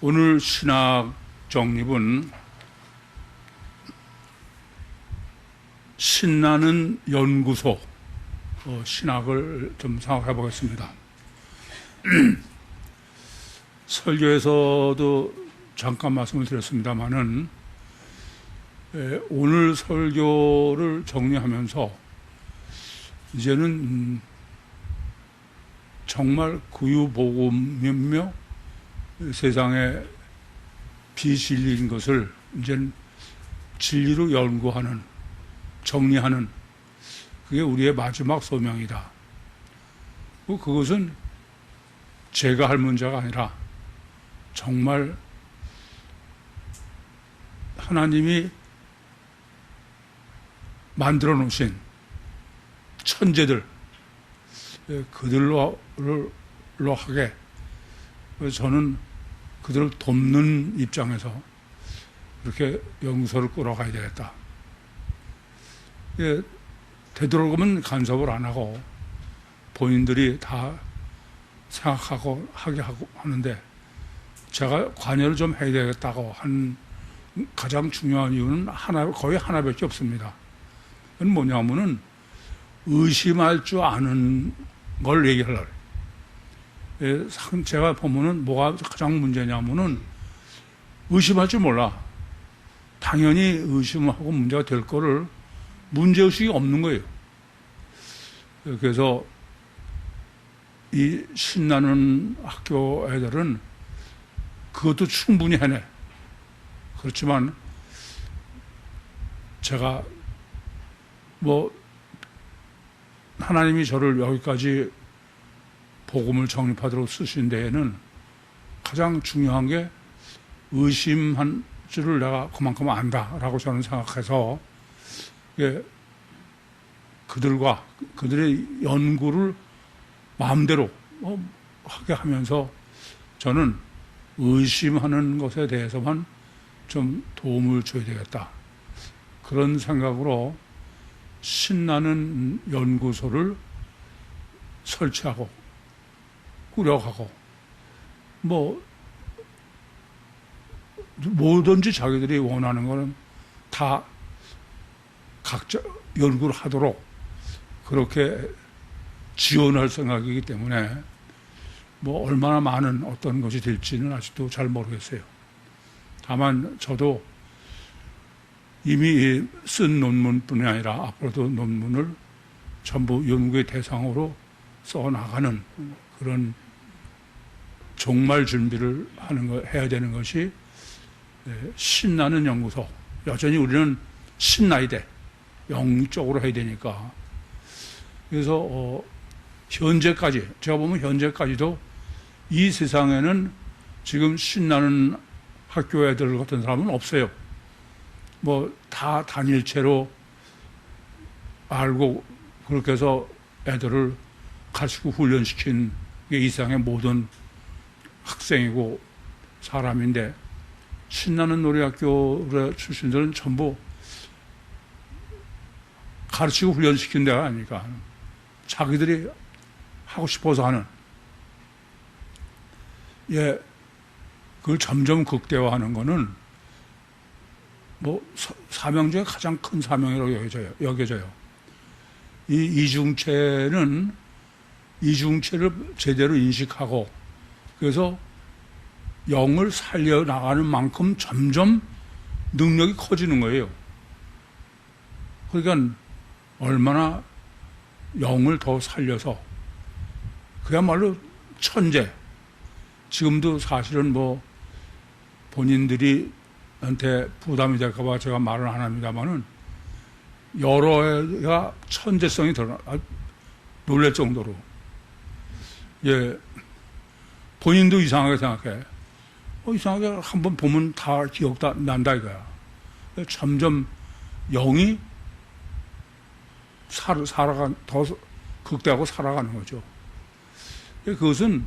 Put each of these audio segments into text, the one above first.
오늘 신학 정립은 신나는 연구소, 신학을 좀 생각해 보겠습니다. 설교에서도 잠깐 말씀을 드렸습니다마는 오늘 설교를 정리하면서 이제는 정말 구유복음이며 세상에 비진리인 것을 이제는 진리로 연구하는, 정리하는, 그게 우리의 마지막 소명이다. 그것은 제가 할 문제가 아니라 정말 하나님이 만들어 놓으신 천재들, 그들로 하게 저는 그들을 돕는 입장에서 이렇게 연구소를 끌어가야 되겠다. 되도록이면 간섭을 안 하고 본인들이 다 생각하고 하게 하고 하는데 제가 관여를 좀 해야 되겠다고 한 가장 중요한 이유는 거의 하나밖에 없습니다. 그건 뭐냐면은 의심할 줄 아는 걸 얘기하려고. 제가 보면은 뭐가 가장 문제냐면은 의심할 줄 몰라. 당연히 의심하고 문제가 될 거를 문제의식이 없는 거예요. 그래서 이 신나는 학교 애들은 그것도 충분히 해내. 그렇지만 제가 하나님이 저를 여기까지 복음을 정립하도록 쓰신 데에는 가장 중요한 게 의심한 줄을 내가 그만큼 안다라고 저는 생각해서 그들의 연구를 마음대로 하게 하면서 저는 의심하는 것에 대해서만 좀 도움을 줘야 되겠다. 그런 생각으로 신나는 연구소를 설치하고 꾸려가고 뭐든지 자기들이 원하는 거는 다 각자 연구를 하도록 그렇게 지원할 생각이기 때문에 얼마나 많은 어떤 것이 될지는 아직도 잘 모르겠어요. 다만 저도 이미 쓴 논문뿐이 아니라 앞으로도 논문을 전부 연구의 대상으로 써나가는 그런 종말 준비를 해야 되는 것이 신나는 연구소. 여전히 우리는 신나야 돼. 영적으로 해야 되니까. 그래서 현재까지, 제가 보면 현재까지도 이 세상에는 지금 신나는 학교 애들 같은 사람은 없어요. 다 단일체로 알고 그렇게 해서 애들을 가르치고 훈련시킨 게 이 세상의 모든 학생이고 사람인데, 신나는 놀이학교 출신들은 전부 가르치고 훈련시킨 데가 아니니까 자기들이 하고 싶어서 하는, 그걸 점점 극대화하는 거는 사명 중에 가장 큰 사명이라고 여겨져요. 이 이중체를 제대로 인식하고 그래서 영을 살려나가는 만큼 점점 능력이 커지는 거예요. 그러니까 얼마나 영을 더 살려서 그야말로 천재. 지금도 사실은 본인들이 한테 부담이 될까봐 제가 말을 안 합니다만은 여러 애가 천재성이 드러나 놀랄 정도로. 본인도 이상하게 생각해. 이상하게 한번 보면 다 기억 다 난다 이거야. 점점 영이 더 극대화하고 살아가는 거죠. 그것은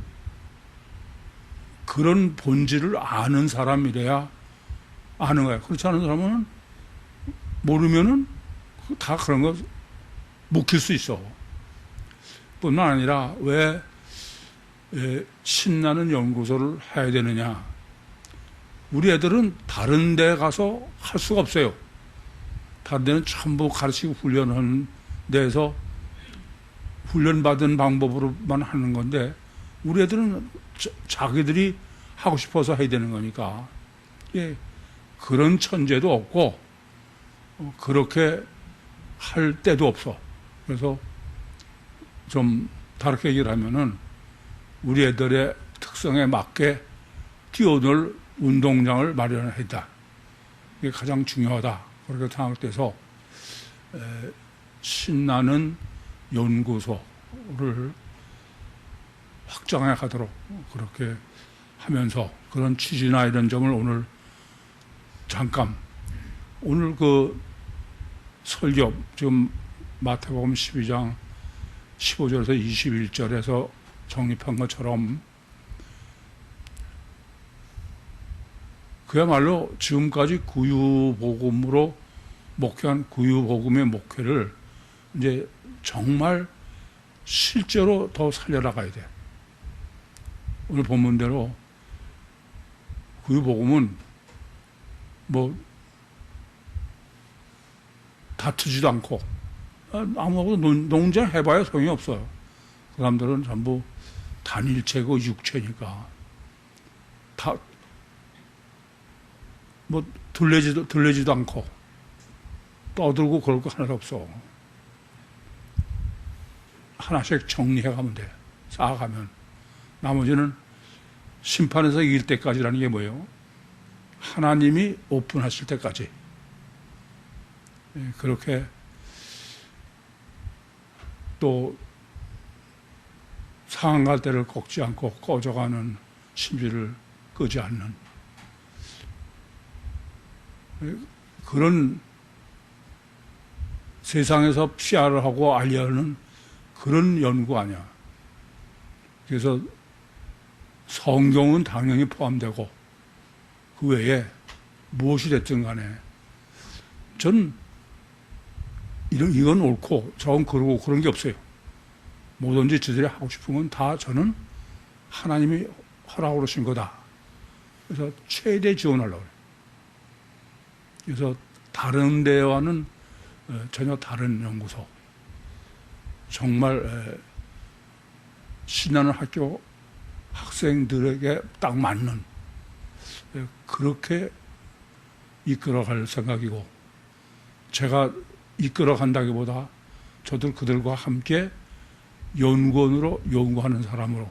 그런 본질을 아는 사람이래야 아는 거야. 그렇지 않은 사람은 모르면은 다 그런 거 묵힐 수 있어. 뿐만 아니라 왜 신나는 연구소를 해야 되느냐. 우리 애들은 다른 데 가서 할 수가 없어요. 다른 데는 전부 가르치고 훈련하는 데에서 훈련받은 방법으로만 하는 건데, 우리 애들은 자기들이 하고 싶어서 해야 되는 거니까, 예, 그런 천재도 없고, 그렇게 할 때도 없어. 그래서 좀 다르게 얘기를 하면은, 우리 애들의 특성에 맞게 뛰어놀 운동장을 마련했다. 이게 가장 중요하다. 그렇게 생각돼서 신나는 연구소를 확장해 가도록 그렇게 하면서 그런 취지나 이런 점을 오늘 잠깐, 오늘 그 설교, 지금 마태복음 12장 15절에서 21절에서 정립한 것처럼 그야말로 지금까지 구유복음으로 목회한 구유복음의 목회를 이제 정말 실제로 더 살려나가야 돼. 오늘 본문대로 구유복음은 뭐 다투지도 않고 아무하고도 논쟁 해봐야 소용이 없어요. 그 사람들은 전부 단일체고 육체니까 다 뭐 들리지도 않고 떠들고 그럴 거 하나도 없어. 하나씩 정리해가면 돼. 쌓아가면. 나머지는 심판에서 이길 때까지라는 게 뭐예요? 하나님이 오픈하실 때까지. 그렇게 또 상한 때를 꺾지 않고 꺼져가는 심지를 끄지 않는 그런 세상에서 PR을 하고 알려는 그런 연구 아니야. 그래서 성경은 당연히 포함되고 그 외에 무엇이 됐든 간에 전 이건 옳고 저건 그러고 그런 게 없어요. 뭐든지 저들이 하고 싶은 건 다 저는 하나님이 허락으로 신 거다. 그래서 최대 지원하려고 그래요. 그래서 다른 데와는 전혀 다른 연구소, 정말 신나는 학교 학생들에게 딱 맞는 그렇게 이끌어갈 생각이고, 제가 이끌어간다기보다 저들 그들과 함께 연구원으로 연구하는 사람으로,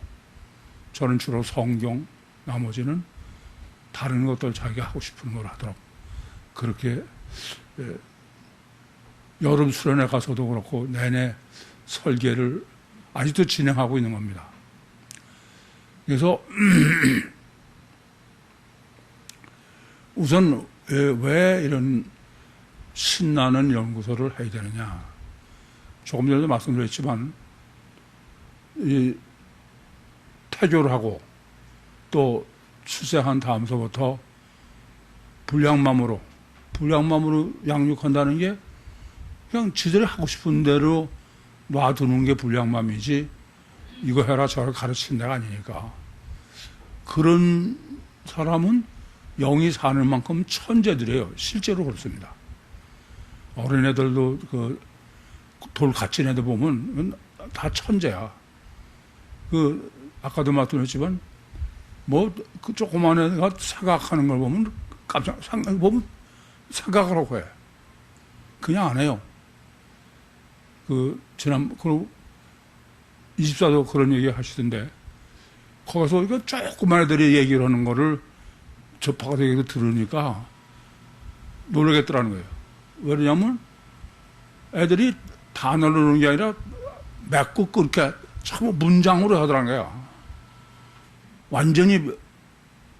저는 주로 성경, 나머지는 다른 것들 자기가 하고 싶은 걸 하도록 그렇게 여름 수련회 가서도 그렇고 내내 설계를 아직도 진행하고 있는 겁니다. 그래서 우선 왜 이런 신나는 연구소를 해야 되느냐. 조금 전에도 말씀드렸지만 이 태교를 하고 또 출생한 다음서부터 불량맘으로 양육한다는 게 그냥 지들이 하고 싶은 대로 놔두는 게 불량맘이지, 이거 해라 저걸 가르치는 데가 아니니까. 그런 사람은 영이 사는 만큼 천재들이에요. 실제로 그렇습니다. 어린애들도 그 돌 갇힌 애들 보면 다 천재야. 아까도 말씀드렸지만 그 조그만 애가 생각하는 걸 보면 보면 생각을 하고 해. 그냥 안 해요. 그 24도 그런 얘기 하시던데, 거기서 이거 조그만 애들이 얘기를 하는 거를 접하고 얘기를 들으니까 놀라겠더라는 거예요. 왜냐면 애들이 단어를 넣는 게 아니라 맺고 그렇게 참 문장으로 하더라는 거야. 완전히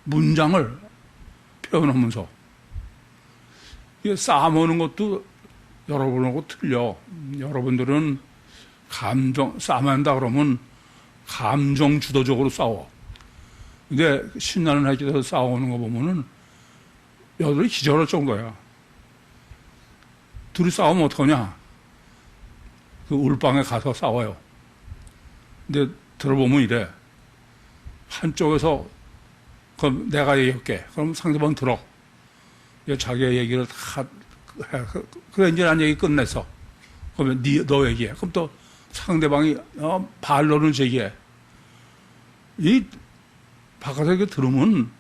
문장을 표현하면서. 이게 싸움하는 것도 여러분하고 틀려. 여러분들은 싸움한다 그러면 감정 주도적으로 싸워. 근데 신나는 학교에서 싸우는 거 보면은 여들이 기절할 정도야. 둘이 싸우면 어떡하냐? 그 울방에 가서 싸워요. 근데 들어보면 이래. 한쪽에서 그럼 내가 얘기할게. 그럼 상대방 들어. 자기의 얘기를 다 해. 그래, 이제 난 얘기 끝냈어. 그러면 너 얘기해. 그럼 또 상대방이 반론을 제기해. 이 바깥에 이렇게 들으면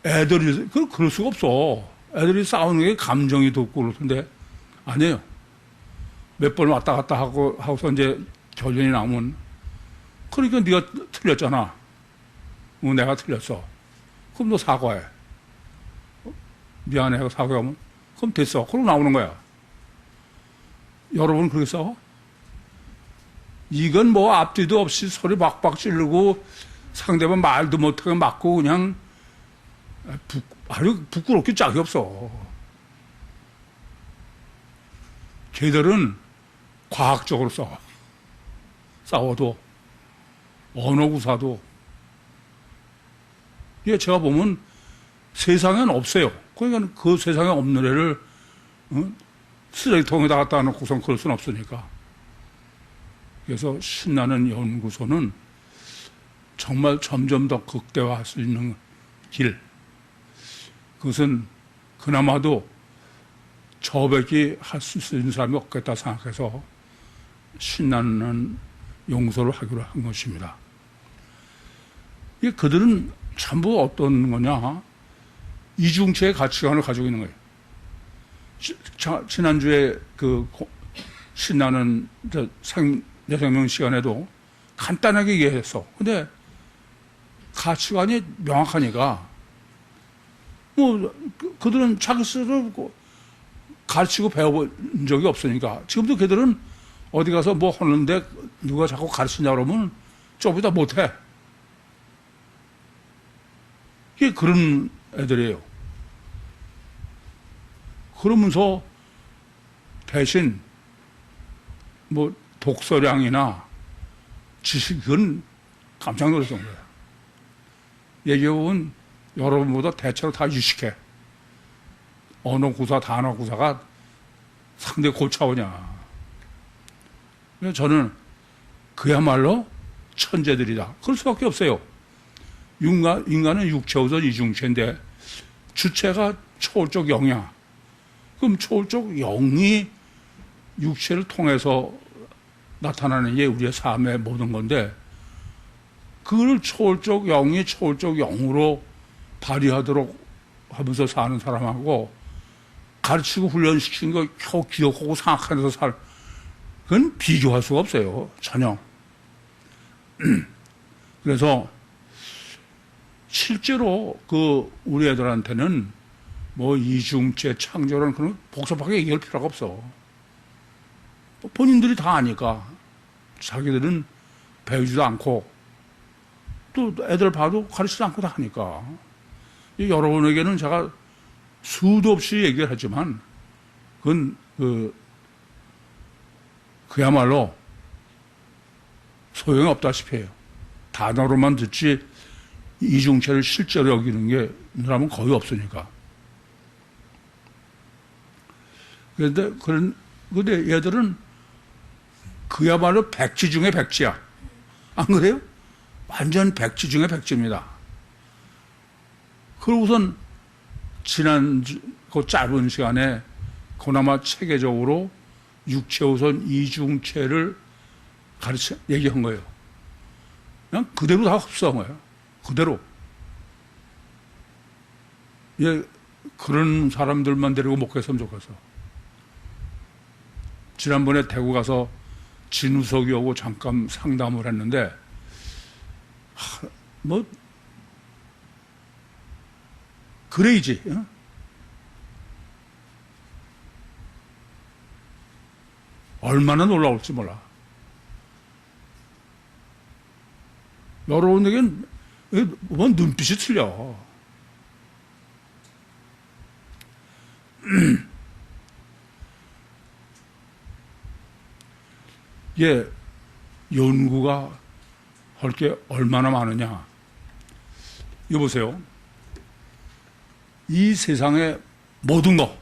애들이 그럴 수가 없어. 애들이 싸우는 게 감정이 돋고 그렇던데 아니에요. 몇 번 왔다 갔다 하고서 이제 결론이 나오면 그러니까 네가 틀렸잖아. 내가 틀렸어. 그럼 너 사과해. 미안해 하고 사과하면 그럼 됐어. 그러고 나오는 거야. 여러분 그렇게 싸워? 이건 뭐 앞뒤도 없이 소리 박박 찌르고 상대방 말도 못하게 맞고 그냥 아주 부끄럽게 짝이 없어. 걔들은 과학적으로 싸워. 싸워도 언어 구사도 이게 제가 보면 세상엔 없어요. 그러니까 그 세상에 없는 애를 쓰레기통에다 갖다 놓고선 그럴 수는 없으니까. 그래서 신나는 연구소는 정말 점점 더 극대화할 수 있는 길. 그것은 그나마도 저밖에 할 수 있는 사람이 없겠다 생각해서 신나는 용서를 하기로 한 것입니다. 그들은 전부 어떤 거냐? 이중체의 가치관을 가지고 있는 거예요. 지난주에 그 신나는 내 생명 시간에도 간단하게 얘기했어. 근데 가치관이 명확하니까 뭐 그들은 자기 스스로 가르치고 배워본 적이 없으니까 지금도 걔들은 어디 가서 뭐 하는데 누가 자꾸 가르치냐 그러면 저보다 못해. 이게 그런 애들이에요. 그러면서 대신 뭐 독서량이나 지식은 깜짝 놀랐던 거예요. 얘기해보면 여러분보다 대체로 다 유식해. 언어 구사, 단어 구사가 상당히 고차원이야. 그래서 저는 그야말로 천재들이다. 그럴 수밖에 없어요. 인간은 육체우선 이중체인데 주체가 초월적 영이야. 그럼 초월적 영이 육체를 통해서 나타나는 게 우리의 삶의 모든 건데 그걸 초월적 영이 초월적 영으로 발휘하도록 하면서 사는 사람하고 가르치고 훈련시킨 거 겨우 기억하고 생각하면서 그건 비교할 수가 없어요. 전혀. 그래서 실제로 우리 애들한테는 뭐 이중체 창조라는 그런 복잡하게 얘기할 필요가 없어. 본인들이 다 아니까 자기들은 배우지도 않고 또 애들 봐도 가르치지 않고 다 하니까 여러분에게는 제가 수도 없이 얘기를 하지만 그건 그야말로 소용이 없다시피 해요. 단어로만 듣지 이중체를 실제로 여기는 게 사람은 거의 없으니까. 그런데 얘들은 그야말로 백지 중에 백지야. 안 그래요? 완전 백지 중에 백지입니다. 그러고선 그 짧은 시간에 그나마 체계적으로 육체우선 이중체를 얘기한 거예요. 그냥 그대로 다 흡수한 거예요. 그대로. 그런 사람들만 데리고 목회했으면 좋겠어. 지난번에 대구 가서 진우석이 오고 잠깐 상담을 했는데, 그레이지. 어? 얼마나 놀라울지 몰라. 여러분에겐 눈빛이 틀려. 이게 연구가 할 게 얼마나 많으냐. 이거 보세요. 이 세상의 모든 거,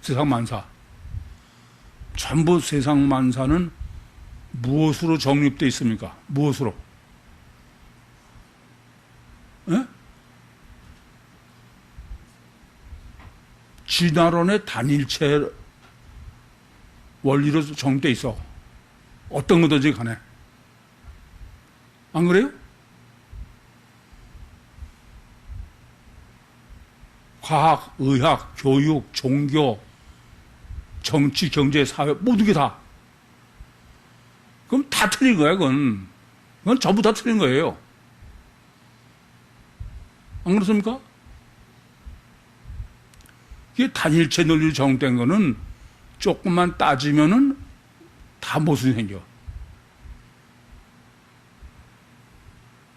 세상 만사, 전부 세상 만사는 무엇으로 정립되어 있습니까? 무엇으로? 에? 진화론의 단일체 원리로 정돼 있어. 어떤 거든지 간에. 안 그래요? 과학, 의학, 교육, 종교, 정치, 경제, 사회 모두 게 다. 그럼 다 틀린 거야, 그건. 그건 전부 다 틀린 거예요. 안 그렇습니까? 이게 단일체 논리로 정된 거는 조금만 따지면은 다 모순이 생겨.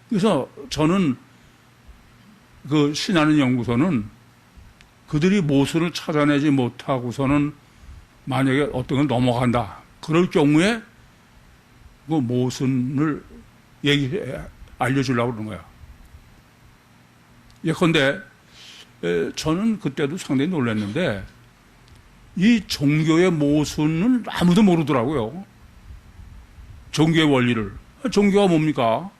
그래서 저는 그 신하는 연구소는 그들이 모순을 찾아내지 못하고서는 만약에 어떤 건 넘어간다. 그럴 경우에 그 모순을 알려주려고 그러는 거야. 예컨대 저는 그때도 상당히 놀랐는데 이 종교의 모순을 아무도 모르더라고요. 종교의 원리를. 종교가 뭡니까?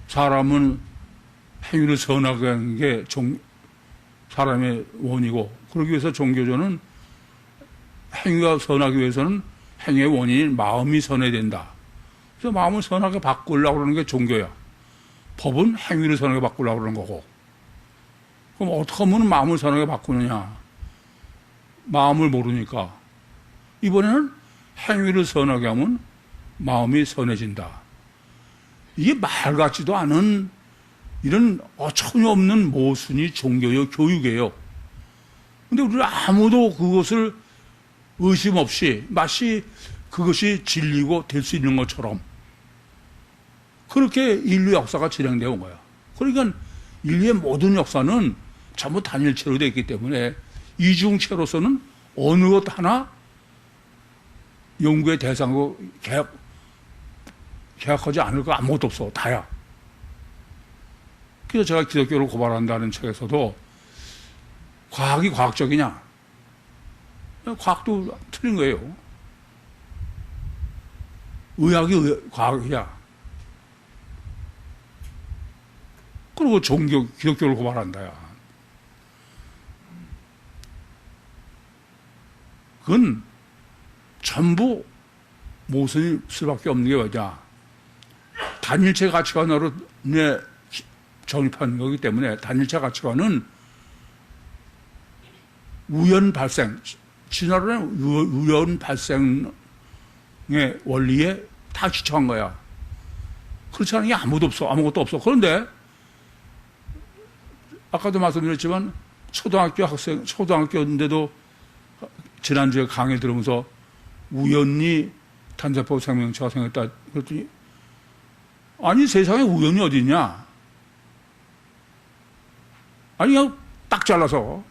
사람은 행위를 선하게 하는 게 사람의 원이고, 그러기 위해서 종교조는 행위가 선하기 위해서는 행위의 원인인 마음이 선해야 된다. 그래서 마음을 선하게 바꾸려고 그러는 게 종교야. 법은 행위를 선하게 바꾸려고 그러는 거고. 그럼 어떻게 하면 마음을 선하게 바꾸느냐? 마음을 모르니까. 이번에는 행위를 선하게 하면 마음이 선해진다. 이게 말 같지도 않은 이런 어처구니없는 모순이 종교요, 교육이에요. 근데 우리는 아무도 그것을 의심 없이 마치 그것이 진리고 될 수 있는 것처럼 그렇게 인류 역사가 진행되어 온 거야. 그러니까 인류의 모든 역사는 전부 단일체로 되어 있기 때문에 이중체로서는 어느 것 하나 연구의 대상으로 계약하지 않을 거 아무것도 없어. 다야. 그래서 제가 기독교를 고발한다는 책에서도 과학이 과학적이냐? 과학도 틀린 거예요. 의학이 과학이야. 그리고 기독교를 고발한다야. 그건 전부 모순일 수밖에 없는 게 뭐냐. 단일체 가치관으로 정립한 거기 때문에 단일체 가치관은 우연 발생, 진화론의 우연 발생의 원리에 다 기초한 거야. 그렇지 않은 게 아무것도 없어. 그런데 아까도 말씀드렸지만 초등학교인데도 지난주에 강의 들으면서 우연히 단세포 생명체가 생겼다 그랬더니 아니 세상에 우연이 어디 있냐? 아니 그냥 딱 잘라서.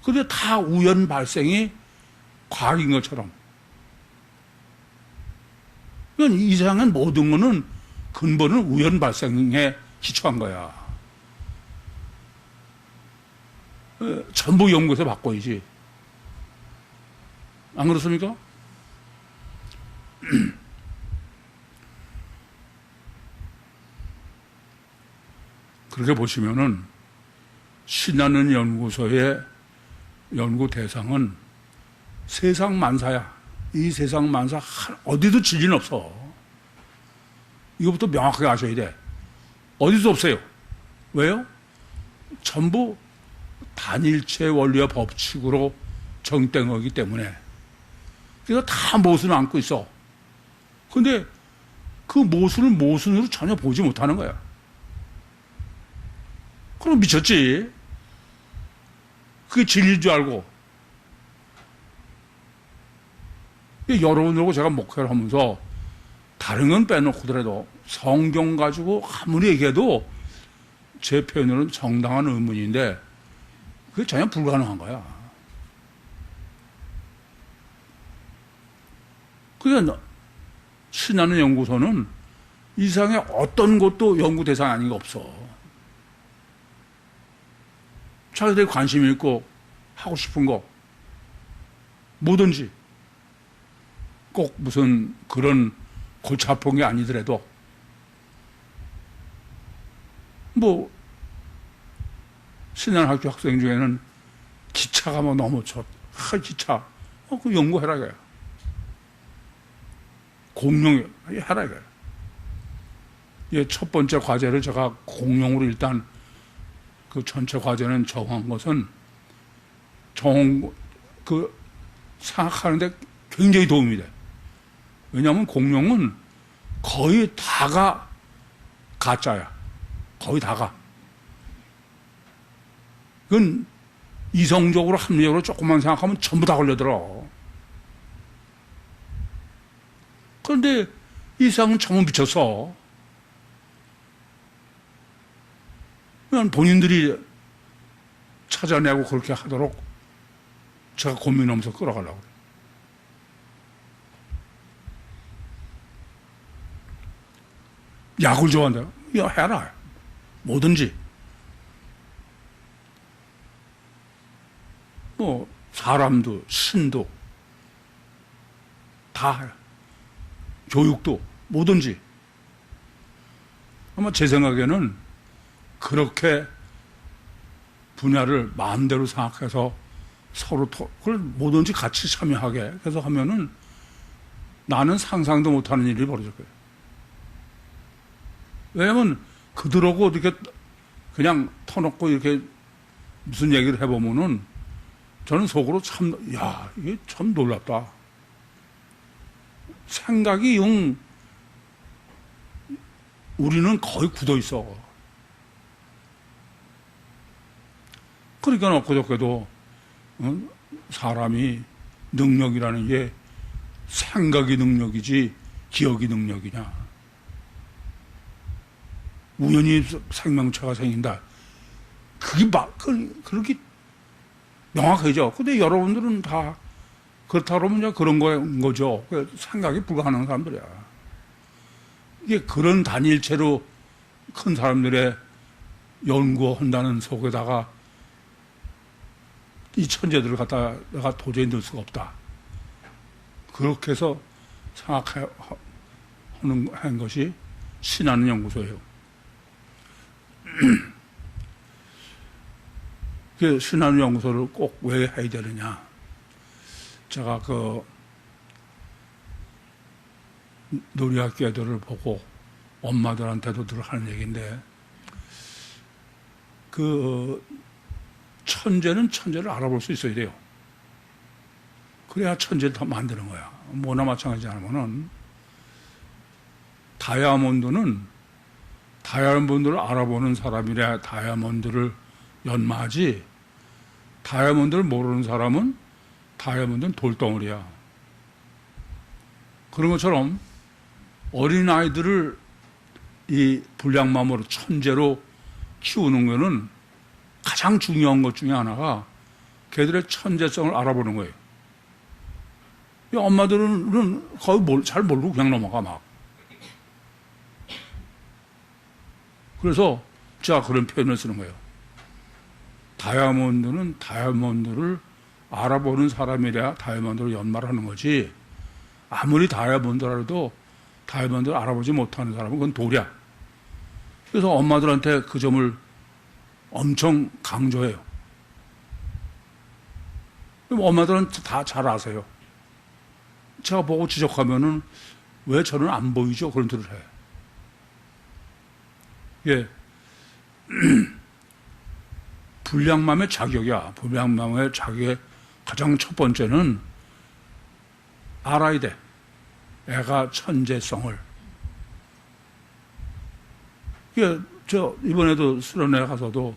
근데 다 우연 발생이 과학인 것처럼. 그러니까 이 세상엔 모든 거는 근본은 우연 발생에 기초한 거야. 전부 연구해서 바꿔야지. 안 그렇습니까? 그렇게 보시면은 신하는 연구소의 연구 대상은 세상 만사야. 이 세상 만사 어디도 진리는 없어. 이것부터 명확하게 아셔야 돼. 어디도 없어요. 왜요? 전부 단일체 원리와 법칙으로 정된 거기 때문에. 그래서 다 모순을 안고 있어. 근데 그 모순을 모순으로 전혀 보지 못하는 거야. 그럼 미쳤지. 그게 진리인 줄 알고. 여러분들하고 제가 목회를 하면서 다른 건 빼놓고더라도 성경 가지고 아무리 얘기해도 제 표현으로는 정당한 의문인데 그게 전혀 불가능한 거야. 그러니까 신하는 연구소는 이 세상에 어떤 것도 연구 대상 아닌 게 없어. 자기들이 관심 있고 하고 싶은 거 뭐든지 꼭 무슨 그런 골치 아픈 게 아니더라도 뭐 신한학교 학생 중에는 기차가 뭐 너무 기차. 그 연구해라, 이거야. 공룡, 해라, 이거야. 예, 첫 번째 과제를 제가 공룡으로 일단 그 전체 과제는 정한 것은 생각하는데 굉장히 도움이 돼. 왜냐하면 공룡은 거의 다가 가짜야. 거의 다가. 그건 이성적으로 합리적으로 조금만 생각하면 전부 다 걸려들어. 그런데 이 세상은 전부 미쳤어. 그냥 본인들이 찾아내고 그렇게 하도록 제가 고민하면서 끌어가려고 그래요. 약을 좋아한다. 야, 해라. 뭐든지. 뭐, 사람도, 신도, 다, 교육도, 뭐든지. 아마 제 생각에는 그렇게 분야를 마음대로 생각해서 서로 그걸 뭐든지 같이 참여하게 해서 하면은 나는 상상도 못하는 일이 벌어질 거예요. 왜냐면 그들하고 이렇게 그냥 터놓고 이렇게 무슨 얘기를 해보면은 저는 속으로 참, 야, 이게 참 놀랍다. 생각이 우리는 거의 굳어 있어. 그러니까 엊그저께도 사람이 능력이라는 게 생각이 능력이지 기억이 능력이냐. 우연히 생명체가 생긴다. 그게 그렇게 명확하죠. 근데 여러분들은 다 그렇다 그러면 이제 그런 거죠. 생각이 불가능한 사람들이야. 이게 그런 단일체로 큰 사람들의 연구한다는 속에다가 이 천재들을 갖다 내가 도저히 넣을 수가 없다. 그렇게 해서 생각하는 것이 신하는 연구소예요. 그 신하는 연구소를 꼭 왜 해야 되느냐. 제가 그 놀이학교 애들을 보고 엄마들한테도 늘 하는 얘기인데 그 천재는 천재를 알아볼 수 있어야 돼요. 그래야 천재를 더 만드는 거야. 뭐나 마찬가지지 않으면은 다이아몬드를 알아보는 사람이라 다이아몬드를 연마하지 다이아몬드를 모르는 사람은 다이아몬드는 돌덩어리야. 그런 것처럼 어린아이들을 이 불량맘으로 천재로 키우는 거는 가장 중요한 것 중에 하나가 걔들의 천재성을 알아보는 거예요. 이 엄마들은 거의 잘 모르고 그냥 넘어가 막. 그래서 제가 그런 표현을 쓰는 거예요. 다이아몬드는 다이아몬드를 알아보는 사람이라 다이아몬드를 연말하는 거지 아무리 다이아몬드라도 다이아몬드를 알아보지 못하는 사람은 그건 돌이야. 그래서 엄마들한테 그 점을 엄청 강조해요. 엄마들은 다 잘 아세요. 제가 보고 지적하면은 왜 저는 안 보이죠? 그런 소리를 해. 예. 불량맘의 자격이야. 불량맘의 자격의 가장 첫 번째는 알아야 돼. 애가 천재성을. 예, 저 이번에도 수련회 가서도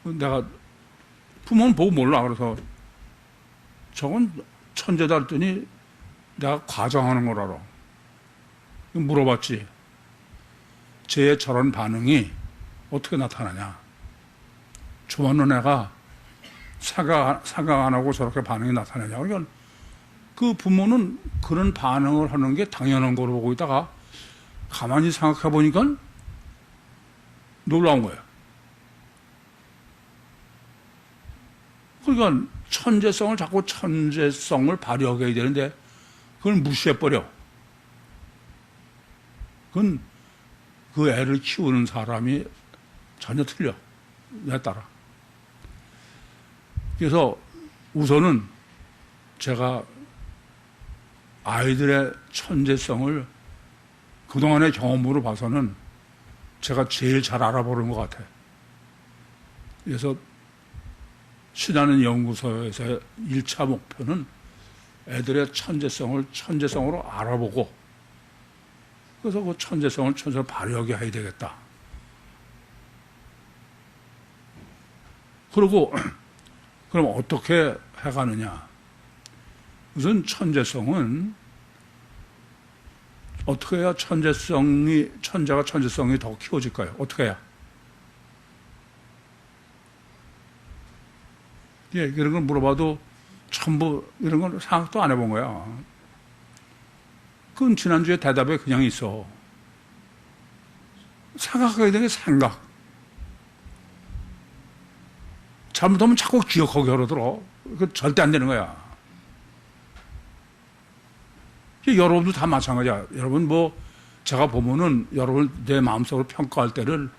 내가 부모는 보고 몰라. 그래서 저건 천재다 했더니 내가 과장하는 걸 알아. 물어봤지. 제 저런 반응이 어떻게 나타나냐. 좋아하는 애가 생각 안 하고 저렇게 반응이 나타나냐. 그러니까 그 부모는 그런 반응을 하는 게 당연한 거로 보고 있다가 가만히 생각해 보니까 놀라운 거예요. 그러니까 천재성을 자꾸 천재성을 발휘하게 해야 되는데 그걸 무시해버려. 그건 그 애를 키우는 사람이 전혀 틀려. 내 따라. 그래서 우선은 제가 아이들의 천재성을 그동안의 경험으로 봐서는 제가 제일 잘 알아보는 것 같아요. 그래서 신하는 연구소에서의 1차 목표는 애들의 천재성을 천재성으로 알아보고, 그래서 그 천재성을 발휘하게 해야 되겠다. 그리고 그럼 어떻게 해가느냐. 우선 천재성은 어떻게 해야 천재가 천재성이 더 키워질까요? 어떻게 해야? 예, 이런 걸 물어봐도 전부 이런 건 생각도 안 해본 거야. 그건 지난주에 대답에 그냥 있어. 생각하게 되는 게 생각. 잘못하면 자꾸 기억하게 그러더라. 그 절대 안 되는 거야. 여러분도 다 마찬가지야. 여러분 제가 보면은 여러분 내 마음속으로 평가할 때를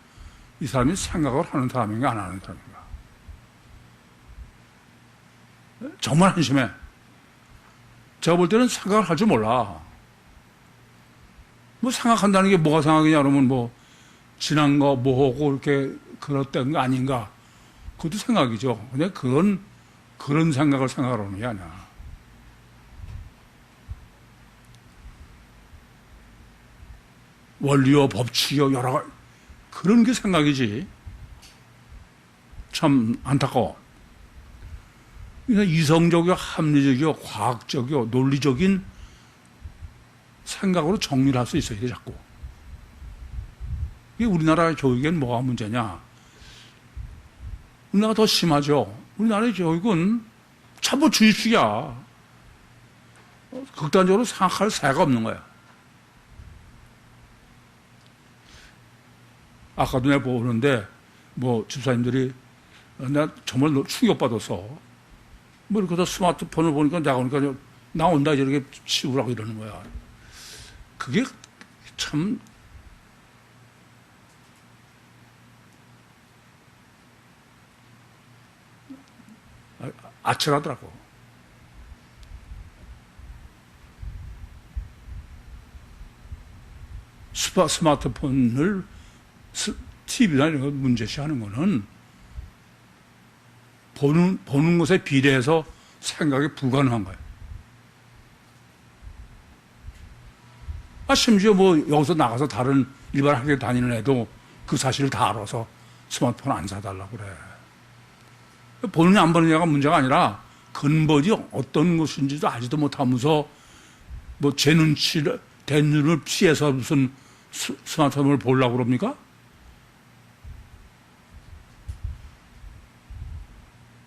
이 사람이 생각을 하는 사람인가 안 하는 사람인가. 정말 한심해. 제가 볼 때는 생각을 할 줄 몰라. 생각한다는 게 뭐가 생각이냐 그러면 지난 거 하고 이렇게 그랬던 거 아닌가. 그것도 생각이죠. 근데 그런 생각을 생각하는 게 아니야. 원리요, 법칙이요, 여러 가지. 그런 게 생각이지. 참 안타까워. 이성적이요, 합리적이요, 과학적이요, 논리적인 생각으로 정리를 할 수 있어야 돼, 자꾸. 이게 우리나라 교육엔 뭐가 문제냐? 우리나라가 더 심하죠. 우리나라의 교육은 전부 주입식이야. 극단적으로 생각할 새가 없는 거야. 아까도 내가 보는데, 집사님들이, 내가 정말 충격받았어. 이렇게 스마트폰을 보니까 내가 오니까 나온다, 이렇게 치우라고 이러는 거야. 그게 참, 아찔하더라고. 스마트폰을 TV나 이런 거 문제시하는 거는 보는 것에 비례해서 생각이 불가능한 거예요. 심지어 여기서 나가서 다른 일반 학교 다니는 애도 그 사실을 다 알아서 스마트폰 안 사달라고 그래. 보느냐 안 보느냐가 문제가 아니라 근본이 어떤 것인지도 알지도 못하면서 제 눈을 피해서 무슨 스마트폰을 보려고 그럽니까?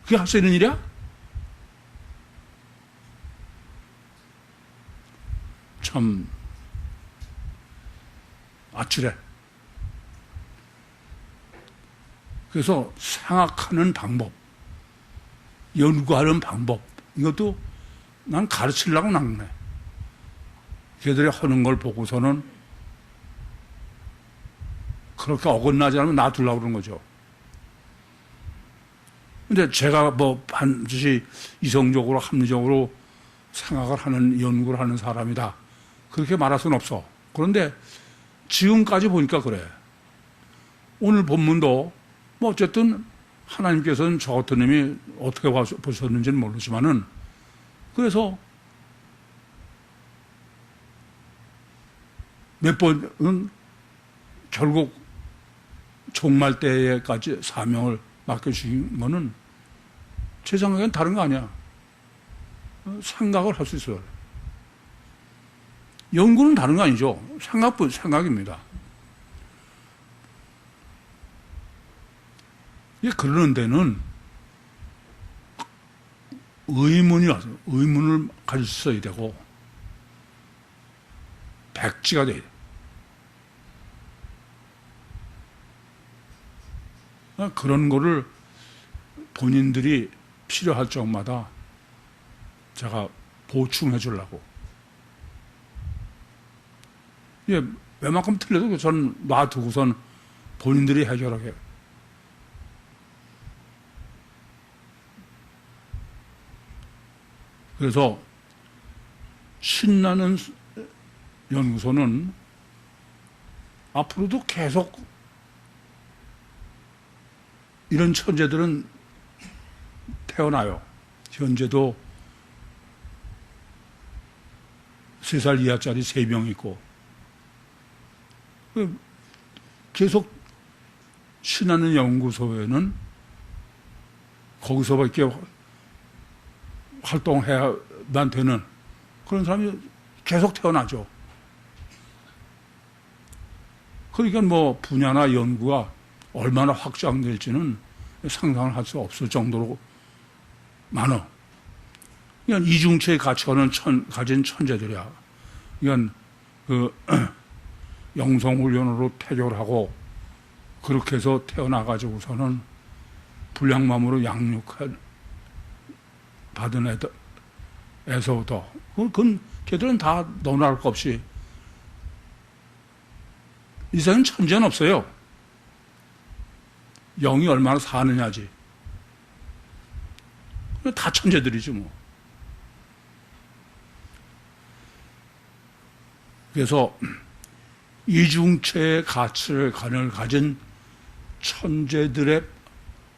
그게 할 수 있는 일이야? 참 아찔해. 그래서 생각하는 방법, 연구하는 방법, 이것도 난 가르치려고 낚네. 걔들이 하는 걸 보고서는 그렇게 어긋나지 않으면 놔두려고 그러는 거죠. 근데 제가 반드시 이성적으로 합리적으로 생각을 하는, 연구를 하는 사람이다, 그렇게 말할 수는 없어. 그런데 지금까지 보니까 그래. 오늘 본문도 어쨌든 하나님께서는 저 같은 놈이 어떻게 보셨는지는 모르지만은, 그래서 몇 번은 결국 종말 때까지 사명을 맡겨주신 거는 제 생각엔 다른 거 아니야. 생각을 할 수 있어요. 연구는 다른 거 아니죠. 생각입니다. 그러는 데는 의문을 가질 수 있어야 되고, 백지가 돼야 돼. 그런 거를 본인들이 필요할 적마다 제가 보충해 주려고. 웬만큼 틀려도 전 놔두고선 본인들이 해결하게. 그래서 신나는 연구소는 앞으로도 계속 이런 천재들은 태어나요. 현재도 3살 이하짜리 3명 있고, 계속 신하는 연구소에는 거기서밖에 활동해야만 되는 그런 사람이 계속 태어나죠. 그러니까 뭐 분야나 연구가 얼마나 확장될지는 상상을 할 수 없을 정도로 많아. 이건 이중체의 가치관을 가진 천재들이야. 이건 영성훈련으로 태교를 하고 그렇게 해서 태어나가지고서는 불량맘으로 양육을 받은 애서부터. 그건 걔들은 다 너나 것 없이. 이 세상엔 천재는 없어요. 영이 얼마나 사느냐지. 다 천재들이지 뭐. 그래서 이중체의 가치관을 가진 천재들의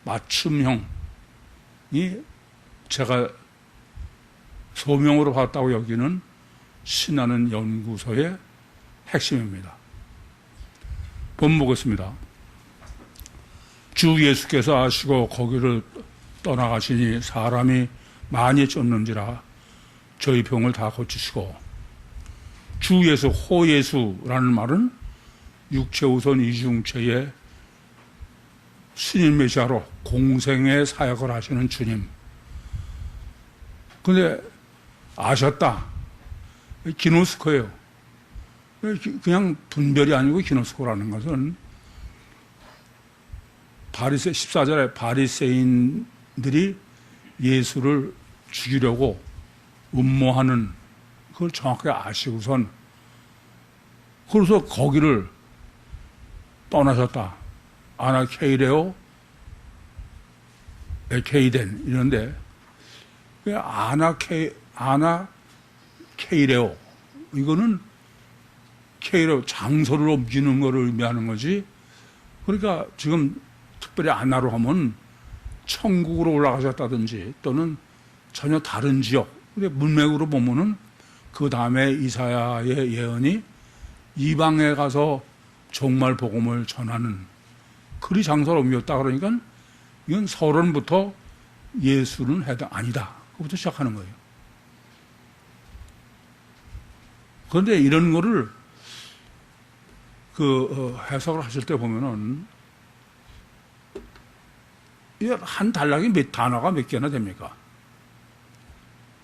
맞춤형이 제가 소명으로 봤다고 여기는 신하는 연구소의 핵심입니다. 본 보겠습니다. 주 예수께서 아시고 거기를 떠나가시니 사람이 많이 쫓는지라 저희 병을 다 고치시고, 주 예수, 호 예수라는 말은 육체 우선 이중체의 신인 메시아로 공생의 사역을 하시는 주님. 근데 아셨다. 기노스코예요. 그냥 분별이 아니고 기노스코라는 것은 14절에 바리새인들이 예수를 죽이려고 음모하는 그걸 정확하게 아시고선 그래서 거기를 떠나셨다. 아나케이레오 에케이덴 이런데 아나케이레오 이거는 케이레오 장소를 옮기는 것을 의미하는 거지. 그러니까 지금 특별히 아나로 하면 천국으로 올라가셨다든지 또는 전혀 다른 지역. 근데 문맥으로 보면은 그 다음에 이사야의 예언이 이방에 가서 정말 복음을 전하는 그리 장소를 옮겼다 그러니까 이건 서론부터 예수는 아니다. 그부터 시작하는 거예요. 그런데 이런 거를 해석을 하실 때 보면은 한 단락이 단어가 몇 개나 됩니까?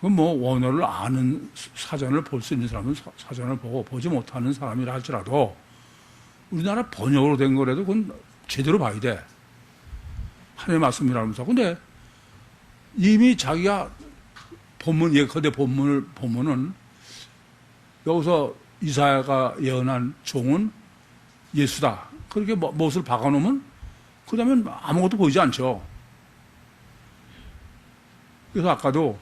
그 뭐 원어를 아는 사전을 볼 수 있는 사람은 사전을 보고 보지 못하는 사람이라 할지라도 우리나라 번역으로 된 거라도 그건 제대로 봐야 돼. 하나님의 말씀이라면서. 근데 이미 자기가 예컨대 본문을 보면은 여기서 이사야가 예언한 종은 예수다. 그렇게 못을 박아놓으면 그 다음에 아무것도 보이지 않죠. 그래서 아까도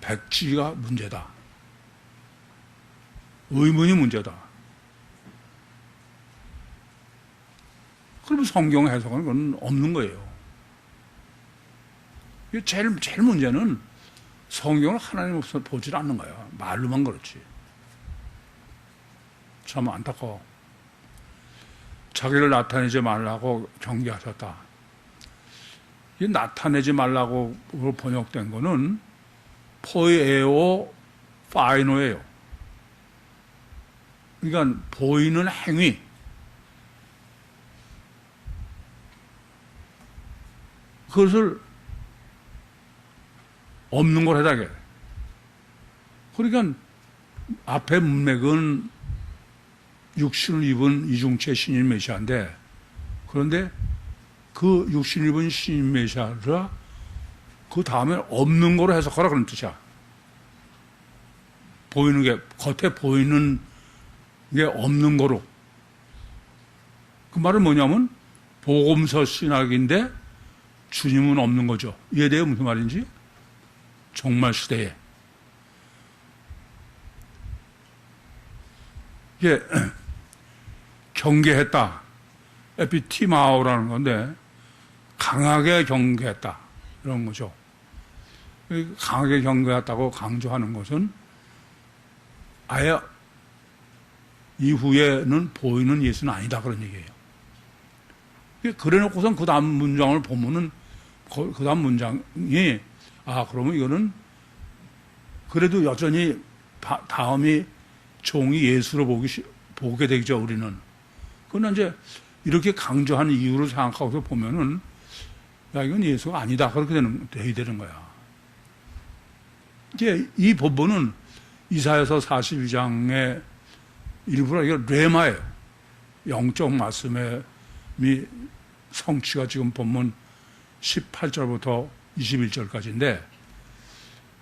백지가 문제다. 의문이 문제다. 그러면 성경 해석은 그건 없는 거예요. 제일 문제는 성경을 하나님 없어 보질 않는 거야. 말로만 그렇지. 참 안타까워. 자기를 나타내지 말라고 경계하셨다. 이 나타내지 말라고 번역된 거는 포에오 파이노예요. 그러니까 보이는 행위. 그것을 없는 걸 해당해. 그러니까 앞에 문맥은 육신을 입은 이중체 신인 메시아인데, 그런데 그 육신을 입은 신인 메시아가 그 다음에 없는 거로 해석하라 그런 뜻이야. 보이는 게, 겉에 보이는 게 없는 거로. 그 말은 뭐냐면 복음서 신학인데 주님은 없는 거죠. 이해돼요? 무슨 말인지? 종말 시대에 이게 경계했다. 에피티마오라는 건데 강하게 경계했다. 이런 거죠. 강하게 경계했다고 강조하는 것은 아예 이후에는 보이는 예수는 아니다. 그런 얘기예요. 그래 놓고선 그 다음 문장을 보면은 그 다음 문장이 그러면 이거는 그래도 여전히 다음이 종이 예수로 보게 되죠, 우리는. 그러나 이제 이렇게 강조하는 이유를 생각하고서 보면은 이건 예수가 아니다. 그렇게 돼야 되는 거야. 이제 이 법문은 이사야서 42장의 일부러 이게 레마예요. 영적 말씀의 성취가 지금 본문 18절부터 21절까지인데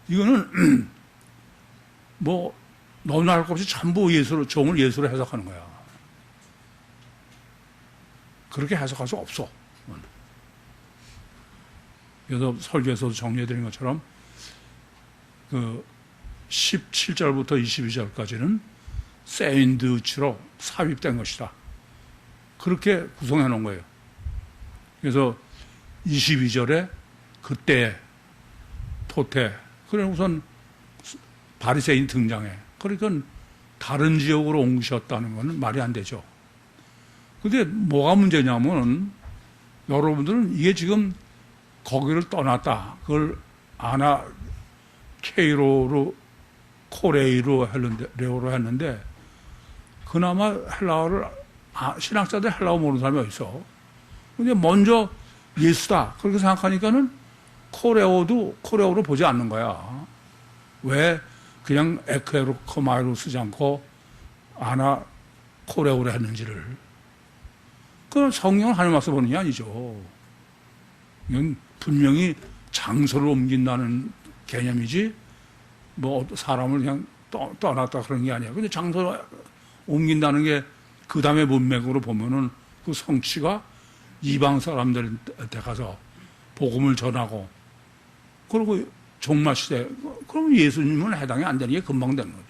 이거는 뭐 너무나 할 것 없이 전부 종을 예수로 해석하는 거야. 그렇게 해석할 수 없어. 그래서 설교에서도 정리해드린 것처럼 그 17절부터 22절까지는 세인드치로 삽입된 것이다. 그렇게 구성해 놓은 거예요. 그래서 22절에 그때 토테 그래 우선 바리새인 등장해. 그러니까 다른 지역으로 옮기셨다는 것은 말이 안 되죠. 근데 뭐가 문제냐면 여러분들은 이게 지금 거기를 떠났다. 그걸 아나 케이로로 코레이로 했는데 그나마 헬라어를 신학자들 헬라어 모르는 사람이 어디 있어. 근데 먼저 예수다 그렇게 생각하니까는 코레오로 보지 않는 거야. 왜 그냥 에크에로 코마이로 쓰지 않고 아나 코레오로 했는지를. 그건 성경을 하나님 앞서 보는 게 아니죠. 이건 분명히 장소를 옮긴다는 개념이지 뭐 사람을 그냥 떠났다 그런 게 아니야. 근데 장소를 옮긴다는 게 그 다음에 문맥으로 보면은 그 성취가 이방 사람들한테 가서 복음을 전하고 그리고 종말 시대 그러면 예수님은 해당이 안 되는 게 금방 되는 거죠.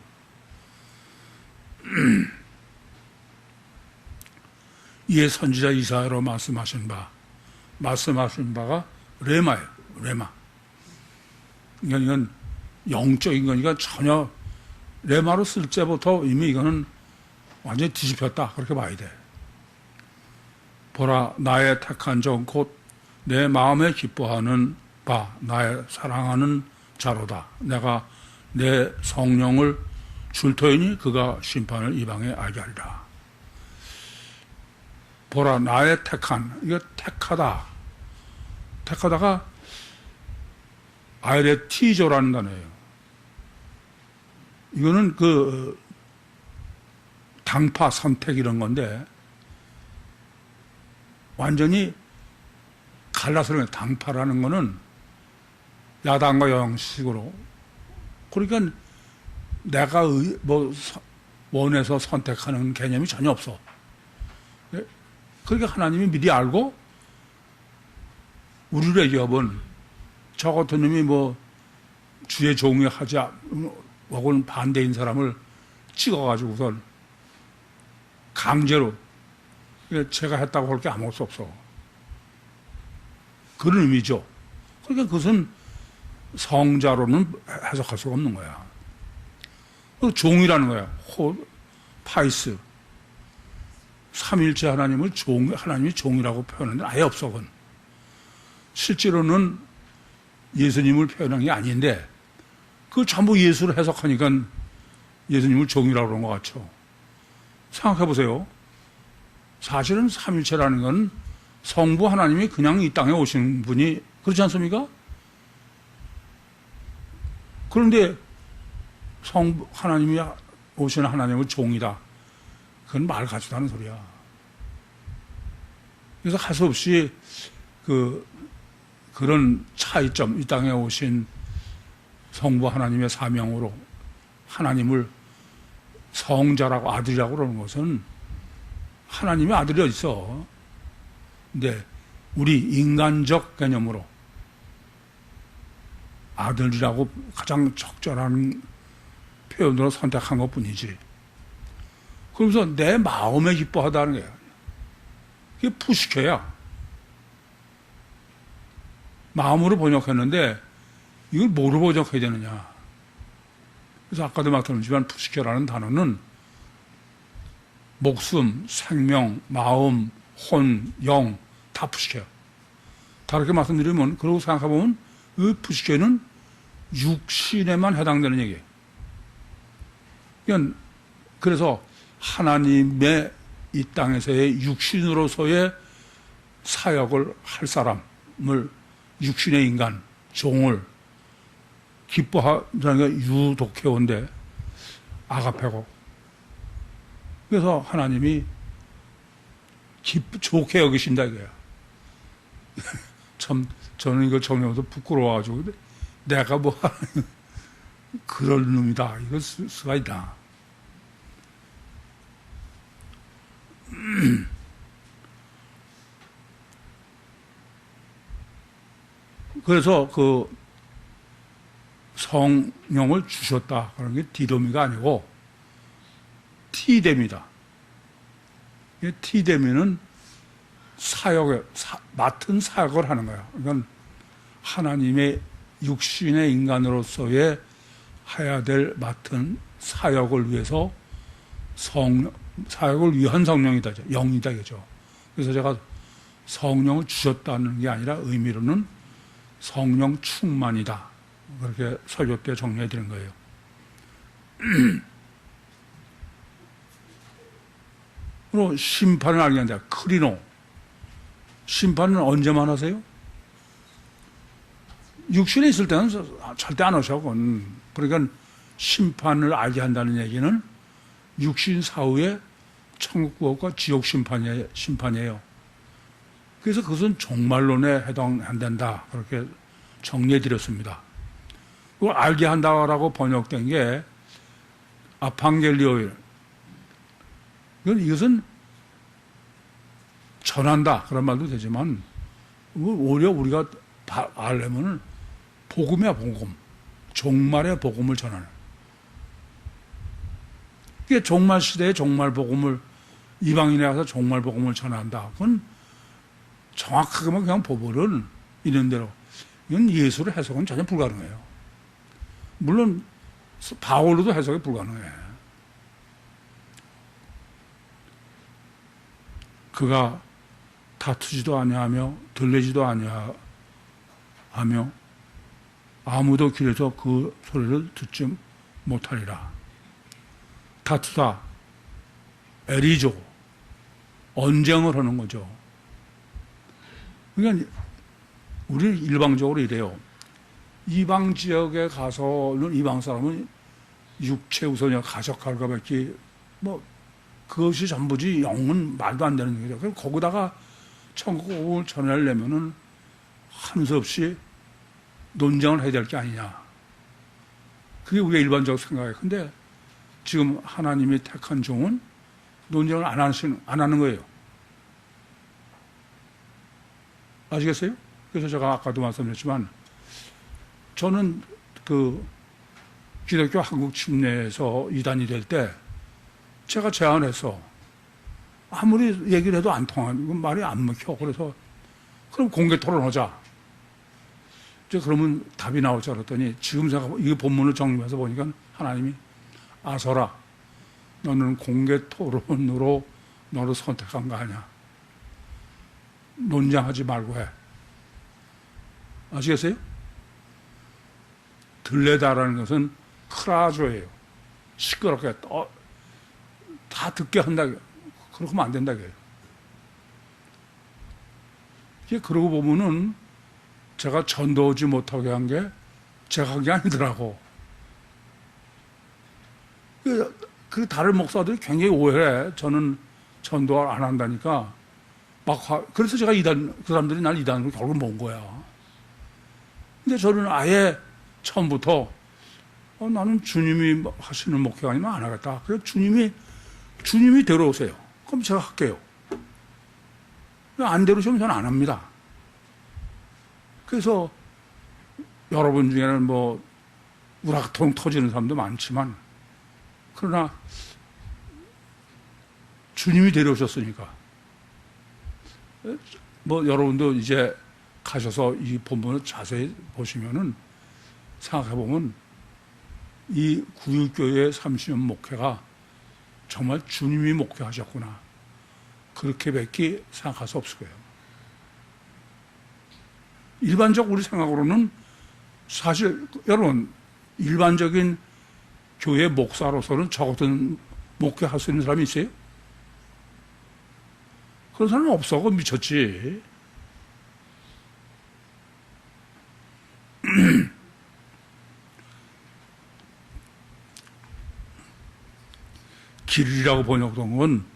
이에 선지자 이사야로 말씀하신 바가 레마예요. 레마. 이건 영적인 거니까 전혀 레마로 쓸 때부터 이미 이거는 완전히 뒤집혔다. 그렇게 봐야 돼. 보라 나의 택한 종 곧 내 마음에 기뻐하는 바 나의 사랑하는 자로다. 내가 내 성령을 줄 터이니 그가 심판을 이방에 알게 하리라. 보라 나의 택한 이거 택하다가 아이레 티조라는 단어예요. 이거는 그 당파 선택 이런 건데 완전히 갈라서 그런 당파라는 거는 야당과 여당식으로 그러니까 내가 원해서 선택하는 개념이 전혀 없어. 그러니까 하나님이 미리 알고 우리의 기업은 저 같은 놈이 주의 종이 하자 혹은 반대인 사람을 찍어가지고선 강제로 제가 했다고 할 게 아무것도 없어. 그런 의미죠. 그러니까 그것은 성자로는 해석할 수가 없는 거야. 종이라는 거야. 파이스. 삼일체 하나님을 하나님이 종이라고 표현하는 데 아예 없어. 그건. 실제로는 예수님을 표현한 게 아닌데 그걸 전부 예수를 해석하니까 예수님을 종이라고 그런 것 같죠. 생각해 보세요. 사실은 삼일체라는 건 성부 하나님이 그냥 이 땅에 오신 분이 그렇지 않습니까? 그런데 성부 하나님이 오신 하나님은 종이다. 그건 말 같지도 않은 소리야. 그래서 할 수 없이 그런 차이점, 이 땅에 오신 성부 하나님의 사명으로 하나님을 성자라고 아들이라고 그러는 것은 하나님의 아들이 어디 있어? 근데 우리 인간적 개념으로 아들이라고 가장 적절한 표현으로 선택한 것 뿐이지. 그러면서 내 마음에 기뻐하다는 거예요. 그게 푸시케야. 마음으로 번역했는데 이걸 뭐로 번역해야 되느냐. 그래서 아까도 말씀드렸지만 푸시케라는 단어는 목숨, 생명, 마음, 혼, 영 다 푸시케야. 다르게 말씀드리면 그러고 생각해보면 이 푸시케는 육신에만 해당되는 얘기예요. 그래서 하나님의 이 땅에서의 육신으로서의 사역을 할 사람을 육신의 인간, 종을 기뻐하는 게 유독해온데 아가페고. 그래서 하나님이 좋게 여기신다 이거야. 참 저는 이걸 정리하면서 부끄러워가지고 내가 뭐 그럴 놈이다. 이거 수가 있다. 그래서 그 성령을 주셨다. 그런 게 디도미가 아니고 티데미다. 티데미는 맡은 사역을 하는 거야. 이건 하나님의 육신의 인간으로서의 해야 될 맡은 사역을 위해서 사역을 위한 성령이다. 영이다. 이거죠. 그래서 제가 성령을 주셨다는 게 아니라 의미로는 성령 충만이다. 그렇게 설교 때 정리해 드린 거예요. 그리고 심판을 알게 한다. 크리노. 심판은 언제만 하세요? 육신에 있을 때는 절대 안 하셔. 그러니까 심판을 알게 한다는 얘기는 육신 사후에 천국 구원과 지옥 심판이에요. 그래서 그것은 종말론에 해당한다. 그렇게 정리해 드렸습니다. 그걸 알게 한다라고 번역된 게 아팡겔리오일. 이것은 전한다. 그런 말도 되지만 오히려 우리가 알려면 복음이야, 복음. 종말의 복음을 전하는. 이게 종말 시대에 종말 복음을 이방인에 가서 종말 복음을 전한다. 그건 정확하게만 그냥 보면은 있는 대로 이건 예수를 해석은 전혀 불가능해요. 물론 바울로도 해석이 불가능해. 그가 다투지도 아니하며 들리지도 아니하며 아무도 길에서 그 소리를 듣지 못하리라. 다투다, 에리조, 언쟁을 하는 거죠. 그러니까 우리 일방적으로 이래요. 이방 지역에 가서는 이방 사람은 육체 우선이야 가족할까 밖에 뭐 그것이 전부지 영은 말도 안 되는 얘기죠. 그럼 거기다가 천국을 전하려면은 한 수 없이 논쟁을 해야 될 게 아니냐. 그게 우리가 일반적으로 생각해요. 근데 지금 하나님이 택한 종은 논쟁을 안 하는 거예요. 아시겠어요? 그래서 제가 아까도 말씀드렸지만 저는 그 기독교 한국 침례에서 이단이 될 때 제가 제안해서 아무리 얘기를 해도 안 통하는 말이 안 먹혀. 그래서 그럼 공개 토론하자. 이제 그러면 답이 나올 줄 알았더니 지금 생각하면 이 본문을 정리해서 보니까 하나님이 아서라 너는 공개 토론으로 너를 선택한 거 아니야. 논쟁하지 말고 해. 아시겠어요? 들레다라는 것은 크라조예요. 시끄럽게 다 듣게 한다. 그렇게 하면 안 된다. 이게 그러고 보면은 제가 전도하지 못하게 한 게 제가 한 게 아니더라고. 그 다른 목사들이 굉장히 오해해. 저는 전도 안 한다니까. 그래서 제가 그 사람들이 날 이단으로 결국 모은 거야. 근데 저는 아예 처음부터 나는 주님이 하시는 목회가 아니면 안 하겠다. 그래서 주님이 데려오세요. 그럼 제가 할게요. 안 데려오시면 저는 안 합니다. 그래서 여러분 중에는 뭐 우라통 터지는 사람도 많지만 그러나 주님이 데려오셨으니까. 뭐 여러분도 이제 가셔서 이 본문을 자세히 보시면은 생각해 보면 이 구육교회 30년 목회가 정말 주님이 목회하셨구나. 그렇게밖에 생각할 수 없을 거예요. 일반적 우리 생각으로는 사실 여러분 일반적인 교회 목사로서는 저 같은 목회할 수 있는 사람이 있어요? 그런 사람은 없어. 그건 미쳤지. 길이라고 번역된 건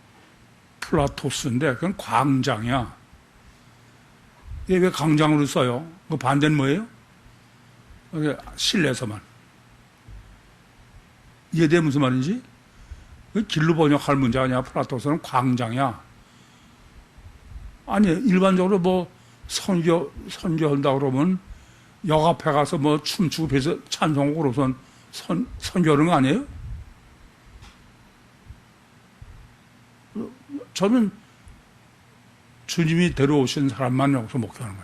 플라토스인데 그건 광장이야. 이게 왜 광장으로 써요? 그 반대는 뭐예요? 실내에서만. 이해돼 무슨 말인지? 길로 번역할 문제가 아니야. 플라토스는 광장이야. 아니 일반적으로 뭐 선교한다 그러면 역 앞에 가서 뭐 춤추고 배서 찬송하고 그러선 선교하는 거 아니에요? 저는 주님이 데려오신 사람만 여기서 목회하는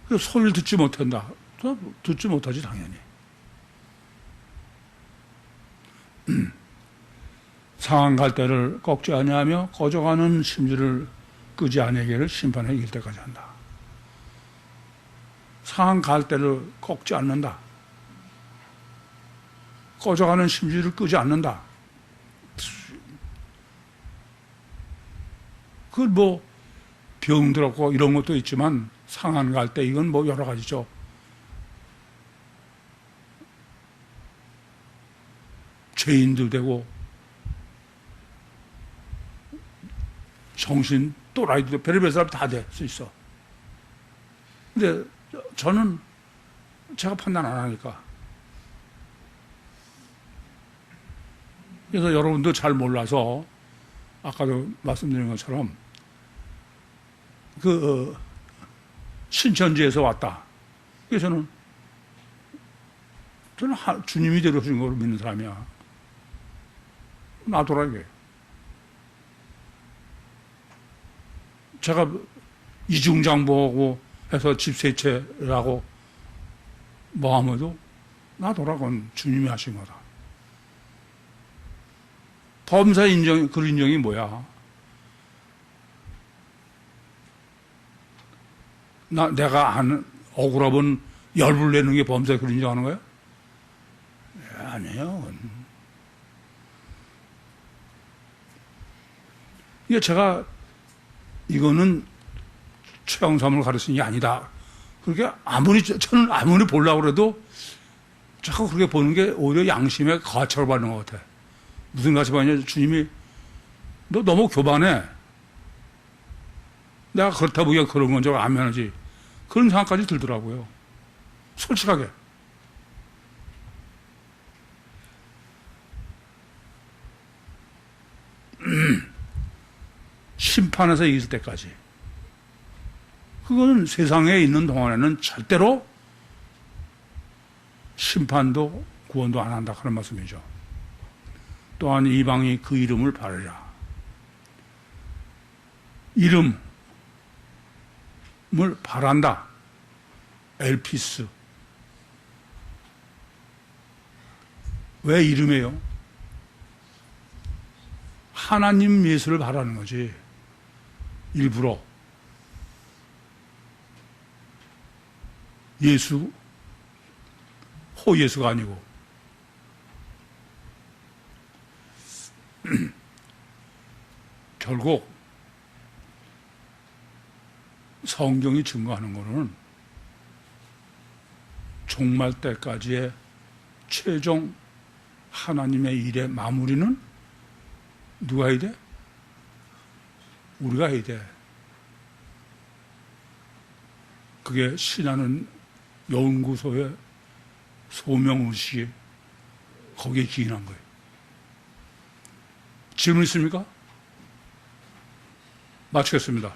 거예요. 소리를 듣지 못한다. 듣지 못하지 당연히. 상한 갈대를 꺾지 아니하며 꺼져가는 심지를 끄지 아니하기를 심판에 이길 때까지 한다. 상한 갈대를 꺾지 않는다. 꺼져가는 심지를 끄지 않는다. 그 뭐 병들었고 이런 것도 있지만 상한 갈대 이건 뭐 여러 가지죠. 죄인도 되고 정신 또라이도 되고 별의별 사람 다 될 수 있어. 근데 저는 제가 판단 안 하니까. 그래서 여러분도 잘 몰라서 아까도 말씀드린 것처럼 그 신천지에서 왔다. 그래서 저는 주님이 데려오신 걸로 믿는 사람이야. 놔둬라 이게. 제가 이중장보하고 해서 집세채라고 뭐 하면도 놔둬라. 그건 주님이 하신 거다. 범사 인정, 그 인정이 뭐야? 내가 아는, 억울하면 열불 내는 게 범사에 그 인정하는 거야? 아니에요. 이게 제가, 이거는 최영삼을 가르치는 게 아니다. 그렇게 저는 아무리 보려고 그래도 자꾸 그렇게 보는 게 오히려 양심에 가책을 받는 것 같아. 무슨 가책받냐? 주님이 너 너무 교만해. 내가 그렇다고 그냥 그런 건 줄 안면하지. 그런 생각까지 들더라고요. 솔직하게. 심판에서 이길 때까지. 그거는 세상에 있는 동안에는 절대로 심판도 구원도 안 한다. 그런 말씀이죠. 또한 이방이 그 이름을 바르라. 이름을 바란다. 엘피스. 왜 이름이에요? 하나님 예수를 바라는 거지. 일부러. 예수, 호 예수가 아니고. 결국 성경이 증거하는 것은 종말 때까지의 최종 하나님의 일의 마무리는 누가 해야 돼? 우리가 해야 돼. 그게 신하는 연구소의 소명의식이 거기에 기인한 거예요. 질문 있습니까? 마치겠습니다.